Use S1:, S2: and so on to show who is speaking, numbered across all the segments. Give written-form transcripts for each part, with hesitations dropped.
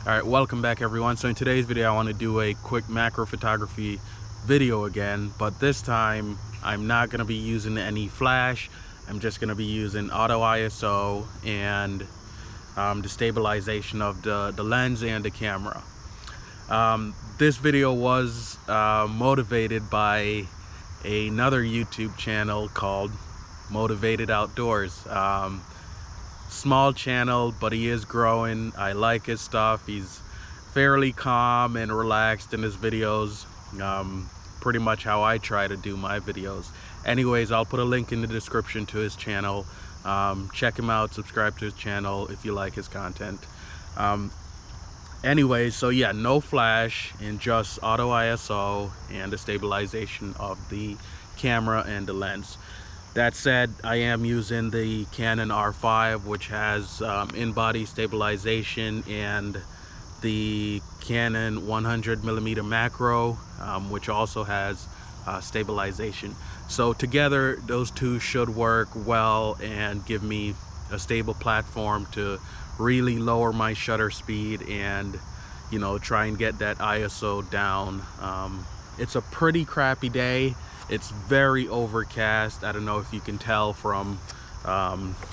S1: Alright, welcome back everyone. So in today's video I want to do a quick macro photography video again, but this time I'm not going to be using any flash. I'm just going to be using auto ISO and the stabilization of the lens and the camera. This video was motivated by another YouTube channel called Motivated Outdoors. Small channel, but he is growing. I like his stuff. He's fairly calm and relaxed in his videos, pretty much how I try to do my videos. Anyways, I'll put a link in the description to his channel. Check him out, subscribe to his channel if you like his content. Anyways, so yeah, no flash and just auto ISO and the stabilization of the camera and the lens. That said, I am using the Canon R5, which has in-body stabilization, and the Canon 100mm macro, which also has stabilization. So together, those two should work well and give me a stable platform to really lower my shutter speed and, you know, try and get that ISO down. It's a pretty crappy day. It's very overcast. I don't know if you can tell from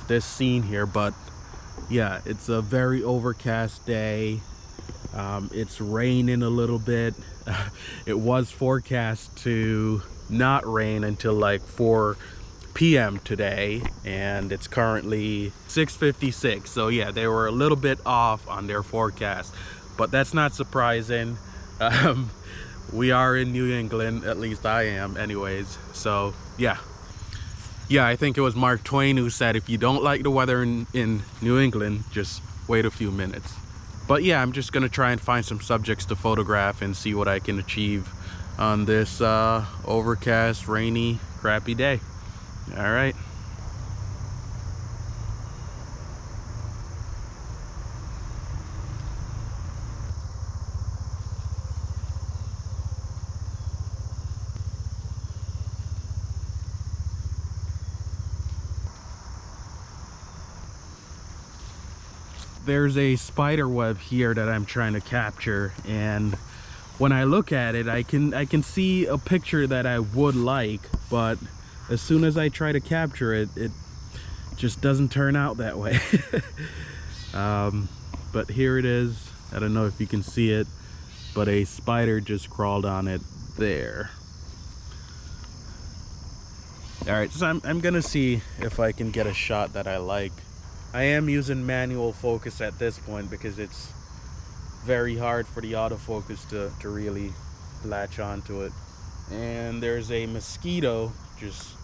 S1: this scene here, but yeah, it's a very overcast day. It's raining a little bit. It was forecast to not rain until like 4 p.m. today, and it's currently 6:56. So yeah, they were a little bit off on their forecast, but that's not surprising. We are in New England, at least I am anyways. So yeah, I think it was Mark Twain who said, if you don't like the weather in New England, just wait a few minutes. But yeah, I'm just gonna try and find some subjects to photograph and see what I can achieve on this overcast, rainy, crappy day. All right. There's a spider web here that I'm trying to capture, and when I look at it, I can see a picture that I would like, but as soon as I try to capture it, it just doesn't turn out that way. But here it is. I don't know if you can see it, but a spider just crawled on it there. All right, so I'm gonna see if I can get a shot that I like. I am using manual focus at this point because it's very hard for the autofocus to really latch onto it. And there's a mosquito just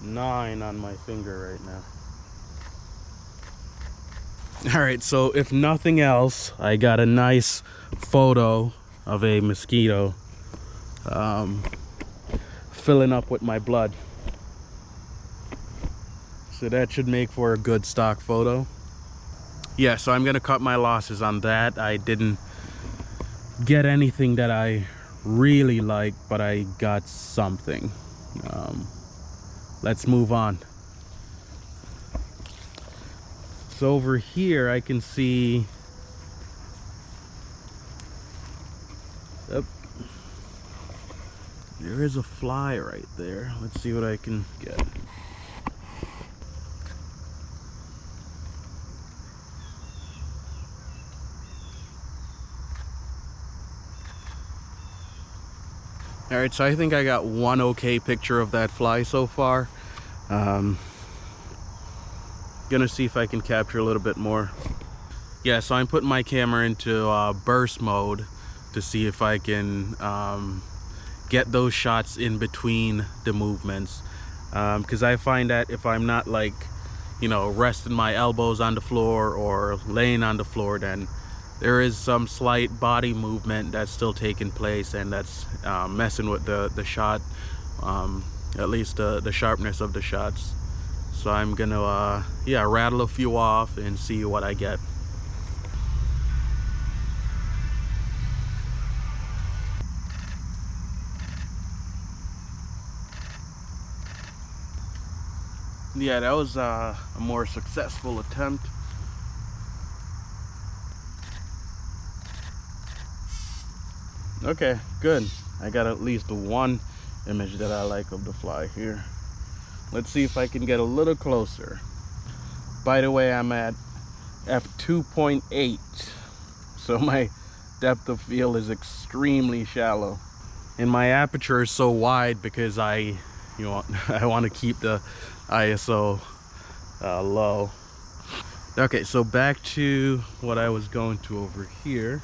S1: gnawing on my finger right now. All right, so if nothing else, I got a nice photo of a mosquito filling up with my blood. So that should make for a good stock photo. Yeah, so I'm gonna cut my losses on that. I didn't get anything that I really like, but I got something. Let's move on. So over here I can see, oh, there is a fly right there. Let's see what I can get. All right, so I think I got one okay picture of that fly so far. Gonna see if I can capture a little bit more. Yeah, so I'm putting my camera into burst mode to see if I can get those shots in between the movements. Because I find that if I'm not, like, you know, resting my elbows on the floor or laying on the floor, then there is some slight body movement that's still taking place, and that's messing with the shot, at least the sharpness of the shots. So I'm gonna yeah, rattle a few off and see what I get. Yeah, that was a more successful attempt. Okay, good. I got at least one image that I like of the fly here. Let's see if I can get a little closer. By the way, I'm at f2.8, so my depth of field is extremely shallow, and my aperture is so wide because I want to keep the ISO low. Okay, so back to what I was going to over here.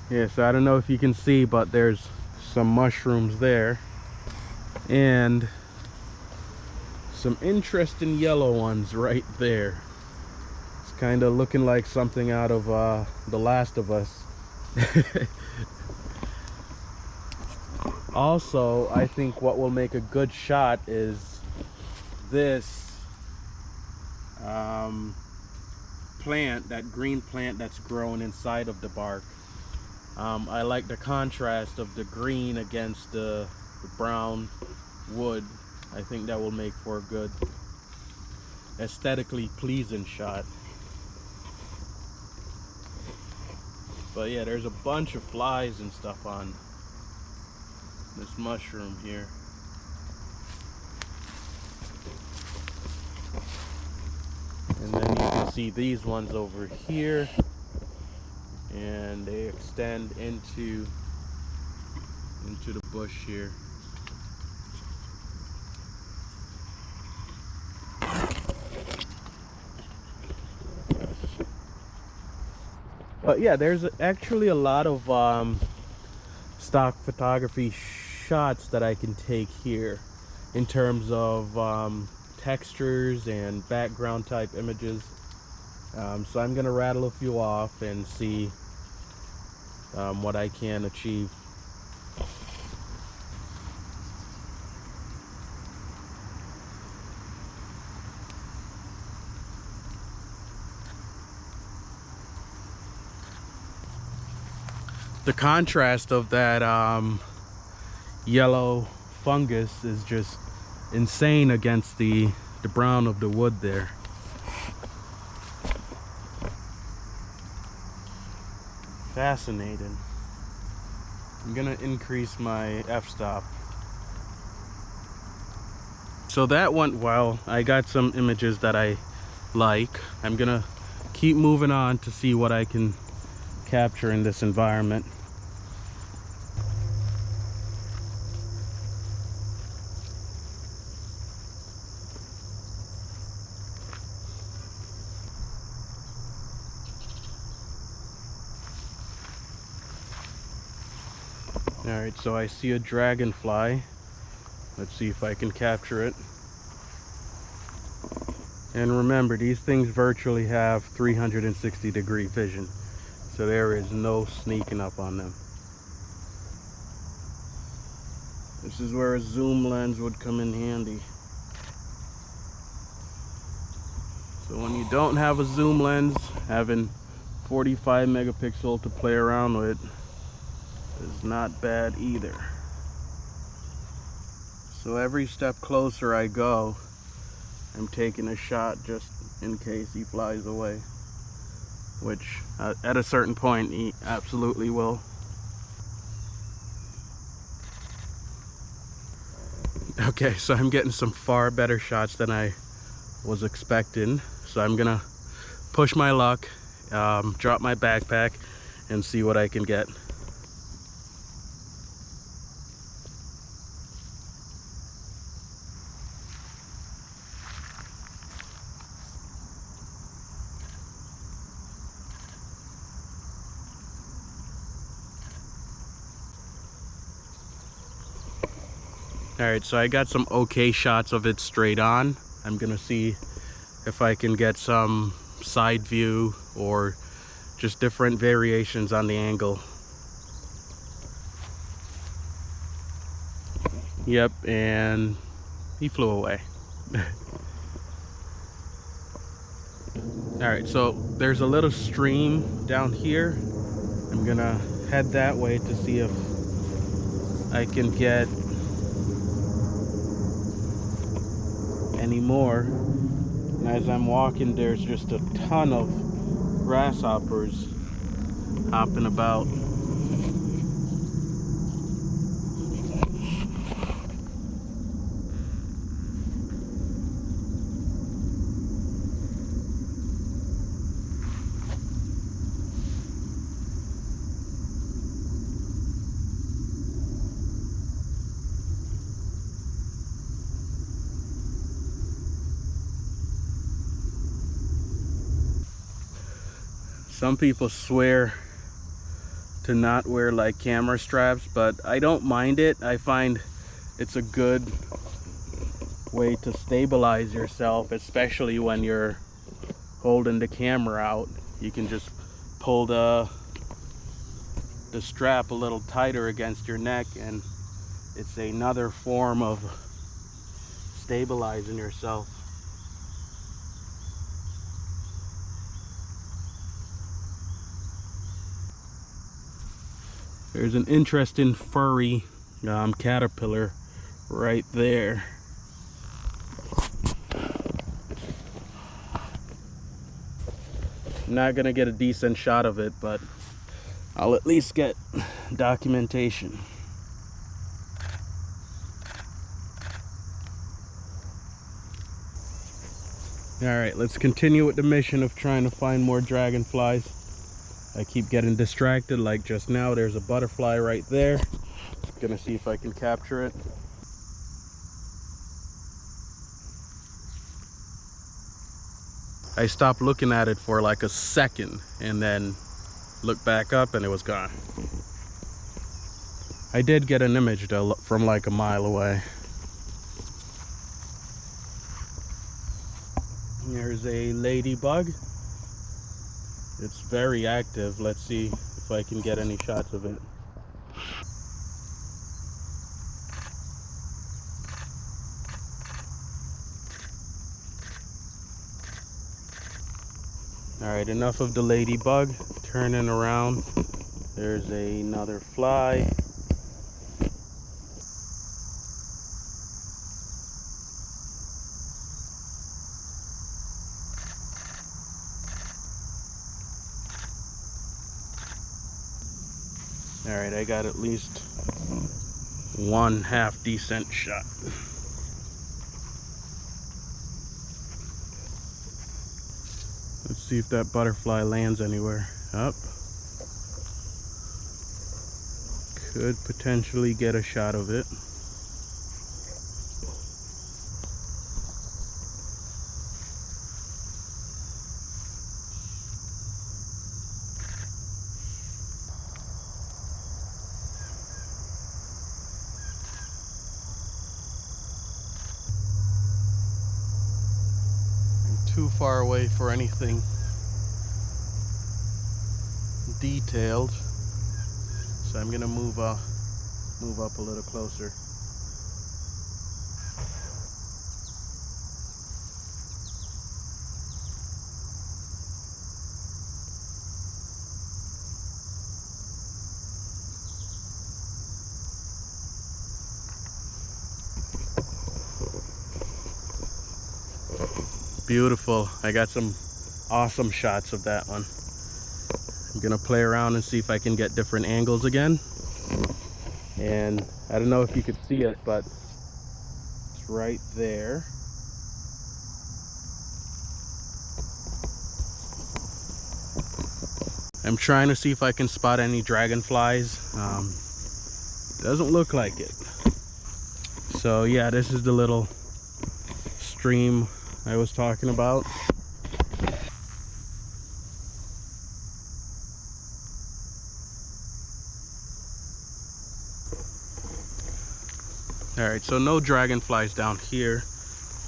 S1: Yeah, so I don't know if you can see, but there's some mushrooms there and some interesting yellow ones right there. It's kind of looking like something out of The Last of Us. Also, I think what will make a good shot is this plant, that green plant that's growing inside of the bark. I like the contrast of the green against the brown wood. I think that will make for a good, aesthetically pleasing shot. But yeah, there's a bunch of flies and stuff on this mushroom here. And then you can see these ones over here, and they extend into the bush here. But yeah, there's actually a lot of stock photography shots that I can take here in terms of textures and background type images. So I'm gonna rattle a few off and see what I can achieve. The contrast of that yellow fungus is just insane against the brown of the wood there. Fascinating. I'm gonna increase my f-stop. So that went well. I got some images that I like. I'm gonna keep moving on to see what I can capture in this environment. Alright, so I see a dragonfly. Let's see if I can capture it. And remember, these things virtually have 360-degree vision, so there is no sneaking up on them. This is where a zoom lens would come in handy. So when you don't have a zoom lens, having 45 megapixel to play around with is not bad either. So every step closer I go, I'm taking a shot just in case he flies away, which at a certain point he absolutely will. Okay, so I'm getting some far better shots than I was expecting, so I'm gonna push my luck, drop my backpack and see what I can get. Alright, so I got some okay shots of it straight on. I'm gonna see if I can get some side view or just different variations on the angle. Yep, and he flew away. Alright, so there's a little stream down here. I'm gonna head that way to see if I can get any more. And as I'm walking, there's just a ton of grasshoppers hopping about. Some people swear to not wear like camera straps, but I don't mind it. I find it's a good way to stabilize yourself, especially when you're holding the camera out. You can just pull the strap a little tighter against your neck, and it's another form of stabilizing yourself. There's an interesting furry caterpillar right there. I'm not gonna get a decent shot of it, but I'll at least get documentation. Alright, let's continue with the mission of trying to find more dragonflies. I keep getting distracted, like just now. There's a butterfly right there. Gonna see if I can capture it. I stopped looking at it for like a second and then looked back up and it was gone. I did get an image though from like a mile away. Here's a ladybug. It's very active. Let's see if I can get any shots of it. Alright, enough of the ladybug. Turning around. There's another fly. Alright, I got at least one half decent shot. Let's see if that butterfly lands anywhere. Up. Could potentially get a shot of it. Too far away for anything detailed, so I'm gonna move up a little closer. Beautiful. I got some awesome shots of that one. I'm gonna play around and see if I can get different angles again. And I don't know if you could see it, but it's right there. I'm trying to see if I can spot any dragonflies. Doesn't look like it. So yeah, this is the little stream I was talking about. Alright, so no dragonflies down here.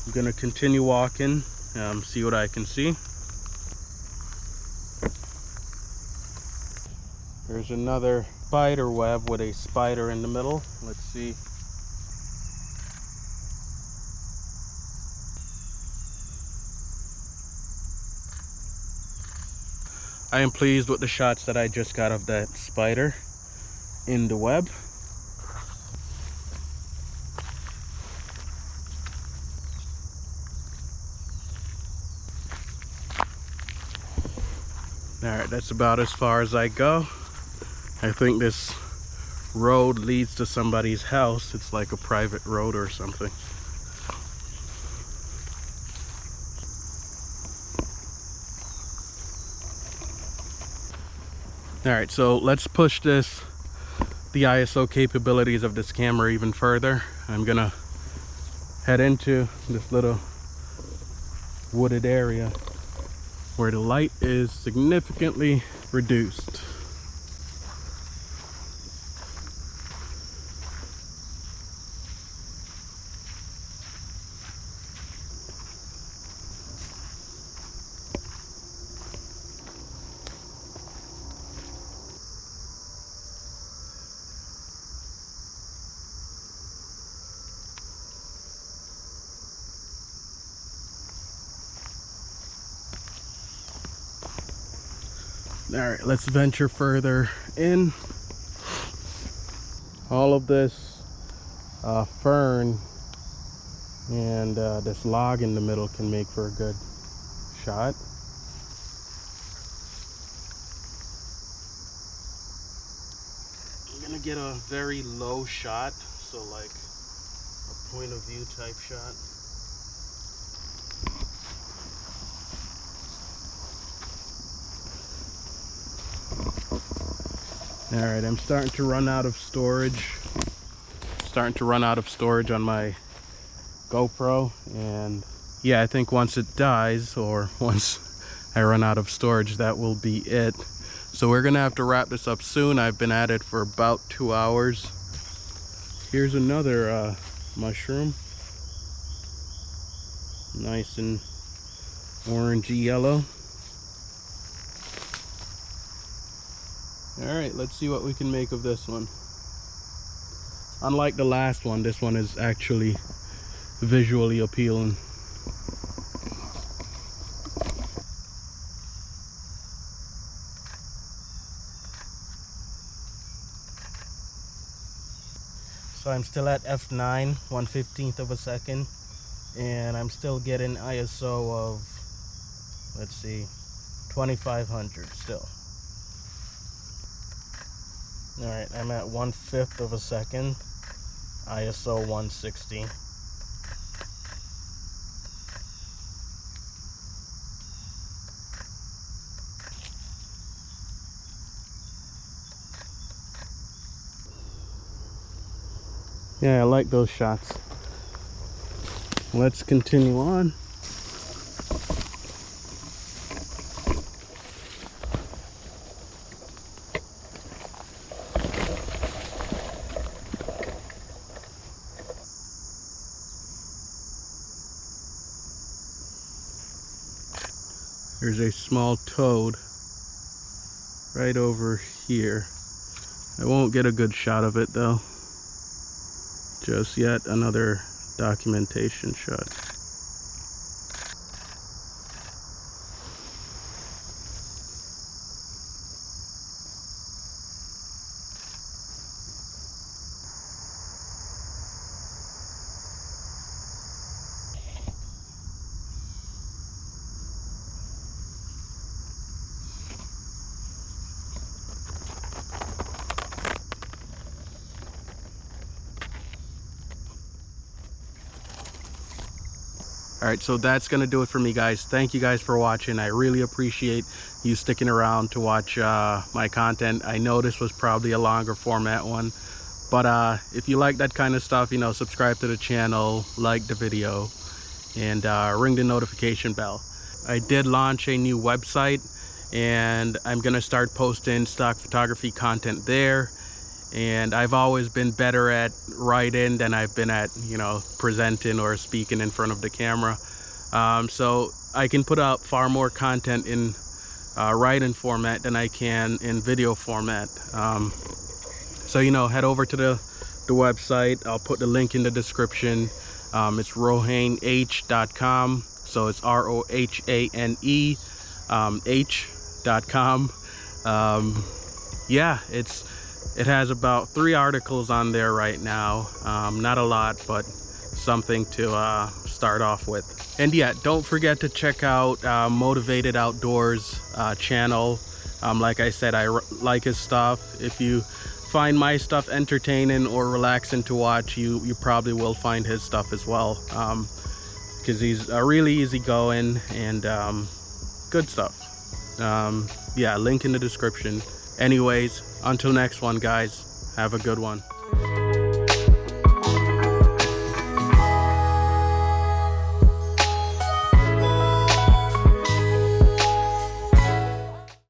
S1: I'm gonna continue walking, see what I can see. There's another spider web with a spider in the middle. Let's see. I am pleased with the shots that I just got of that spider in the web. Alright, that's about as far as I go. I think this road leads to somebody's house. It's like a private road or something. Alright, so let's push the ISO capabilities of this camera even further. I'm gonna head into this little wooded area where the light is significantly reduced. All right, let's venture further in. All of this fern and this log in the middle can make for a good shot. I'm gonna get a very low shot, so like a point of view type shot. All right, I'm starting to run out of storage. On my GoPro, and yeah, I think once it dies, or once I run out of storage, that will be it. So we're gonna have to wrap this up soon. I've been at it for about 2 hours. Here's another mushroom, nice and orangey yellow. All right, let's see what we can make of this one. Unlike the last one, this one is actually visually appealing. So I'm still at f9, 1/15 of a second, and I'm still getting ISO of, let's see, 2500 still. All right, I'm at 1/5 of a second, ISO 160. Yeah, I like those shots. Let's continue on. There's a small toad right over here. I won't get a good shot of it though. Just yet another documentation shot. Alright, so that's going to do it for me, guys. Thank you guys for watching. I really appreciate you sticking around to watch my content. I know this was probably a longer format one, but if you like that kind of stuff, you know, subscribe to the channel, like the video, and ring the notification bell. I did launch a new website, and I'm going to start posting stock photography content there. And I've always been better at writing than I've been at, you know, presenting or speaking in front of the camera. So I can put out far more content in writing format than I can in video format. So, you know, head over to the website. I'll put the link in the description. It's rohane.com. So it's ROHANE h.com. Yeah, it has about 3 articles on there right now. Not a lot, but something to start off with. And yeah, don't forget to check out Motivated Outdoors channel. Like I said, I like his stuff. If you find my stuff entertaining or relaxing to watch, you probably will find his stuff as well, because he's really easygoing and good stuff. Yeah, link in the description. Anyways, until next one, guys, have a good one.